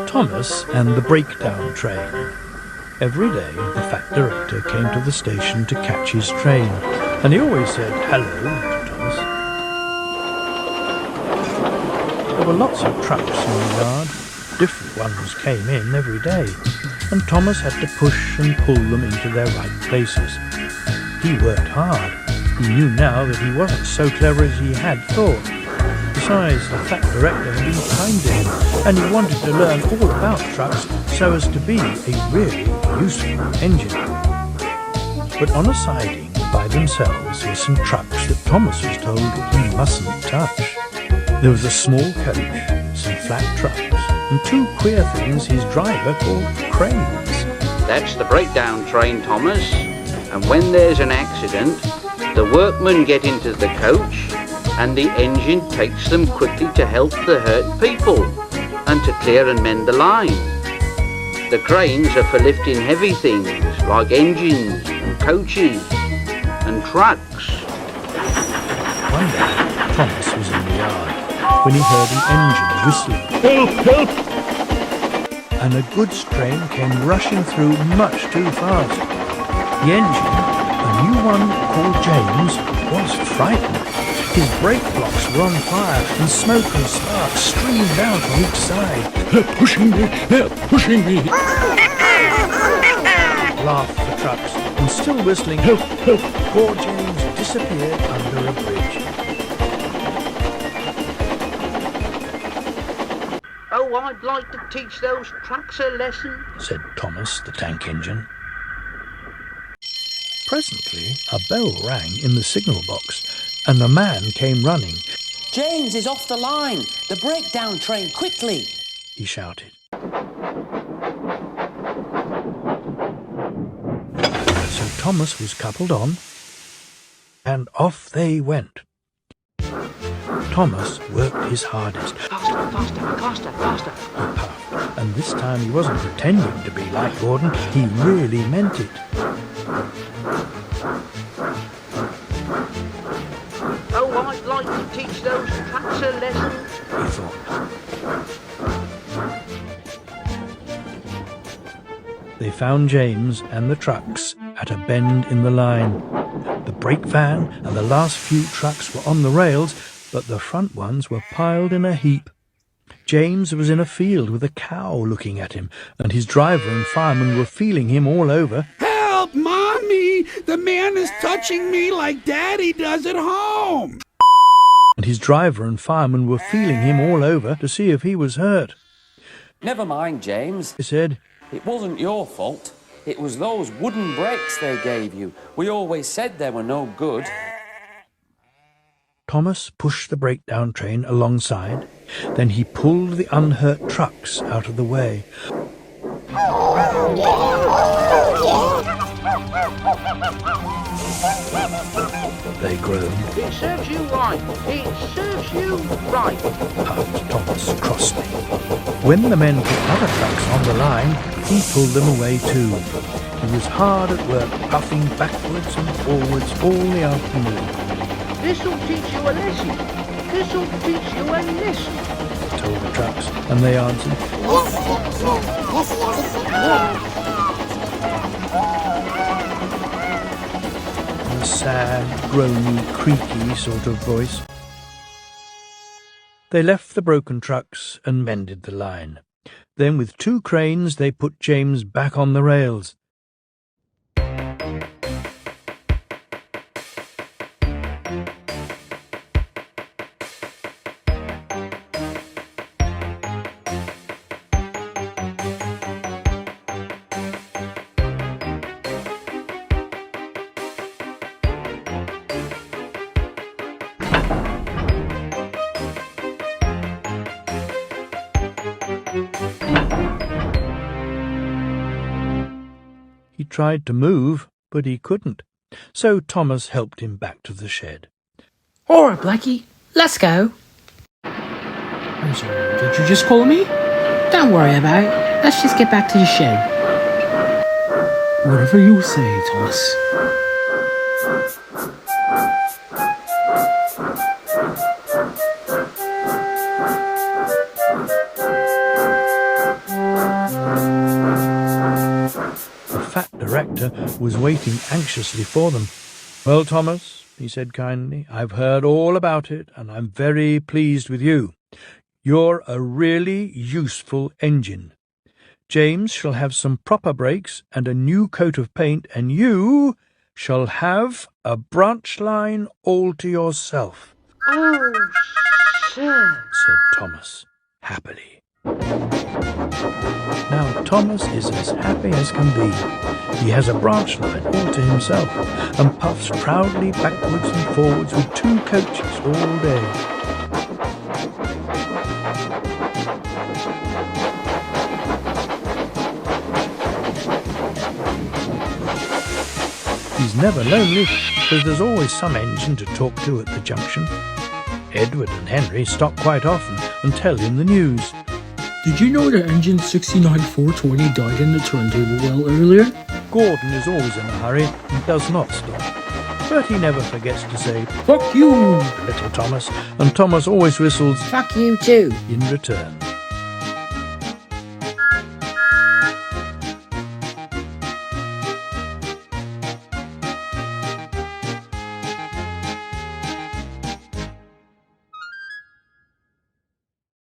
Thomas and the breakdown train. Every day the fat director came to the station to catch his train, and he always said hello to Thomas. There were lots of trucks in the yard. Different ones came in every day, and Thomas had to push and pull them into their right places. He worked hard. He knew now that he wasn't so clever as he had thought. Besides, the fat director had been kind to him, and he wanted to learn all about trucks so as to be a really useful engine. But on a siding by themselves were some trucks that Thomas was told he mustn't touch. There was a small coach, some flat trucks, and two queer things his driver called cranes. That's the breakdown train, Thomas. And when there's an accident, the workmen get into the coach and the engine takes them quickly to help the hurt people and to clear and mend the line. The cranes are for lifting heavy things like engines and coaches and trucks. One day, Thomas was in the yard when he heard an engine whistling. Help! Help! And a goods train came rushing through much too fast. The engine, a new one called James, was frightened. His brake blocks were on fire and smoke and sparks streamed down from each side. They're pushing me! They're pushing me! Laughed the trucks, and still whistling, Help! Help! poor James disappeared under a bridge. Oh, I'd like to teach those trucks a lesson, said Thomas, the tank engine. Presently, a bell rang in the signal box, and a man came running. James is off the line! The breakdown train, quickly! He shouted. So Thomas was coupled on, and off they went. Thomas worked his hardest. Faster, faster, faster, faster. He puffed, and this time he wasn't pretending to be like Gordon, he really meant it. Oh, I'd like to teach those trucks a lesson, He thought. They found James and the trucks at a bend in the line. The brake van and the last few trucks were on the rails, but the front ones were piled in a heap. James was in a field with a cow looking at him, and his driver and fireman were feeling him all over. Help, Mommy! The man is touching me like Daddy does at home! And his driver and fireman were feeling him all over to see if he was hurt. Never mind, James. He said, It wasn't your fault. It was those wooden brakes they gave you. We always said they were no good. Thomas pushed the breakdown train alongside. Then he pulled the unhurt trucks out of the way. They groaned, It serves you right. It serves you right. puffed Thomas crossly. When the men put other trucks on the line, he pulled them away too. He was hard at work, puffing backwards and forwards all the afternoon. This'll teach you a lesson. This'll teach you a lesson, Told the trucks, and they answered, in a sad, groany, creaky sort of voice. They left the broken trucks and mended the line. Then with two cranes they put James back on the rails. He tried to move, but he couldn't. So Thomas helped him back to the shed. All right, Blackie, let's go. I'm sorry, did you just call me? Don't worry about it. Let's just get back to the shed. Whatever you say, Thomas. conductor was waiting anxiously for them. "Well, Thomas," he said kindly, "I've heard all about it, and I'm very pleased with you. You're a really useful engine. James shall have some proper brakes and a new coat of paint, and you shall have a branch line all to yourself," Oh, sir. said Thomas, happily. Now Thomas is as happy as can be. He has a branch line all to himself, and puffs proudly backwards and forwards with 2 coaches all day. He's never lonely, because there's always some engine to talk to at the junction. Edward and Henry stop quite often and tell him the news. Did you know that engine 69420 died in the turntable well earlier? Gordon is always in a hurry and does not stop, but he never forgets to say, Fuck you! "Little Thomas," and Thomas always whistles Fuck you too! in return.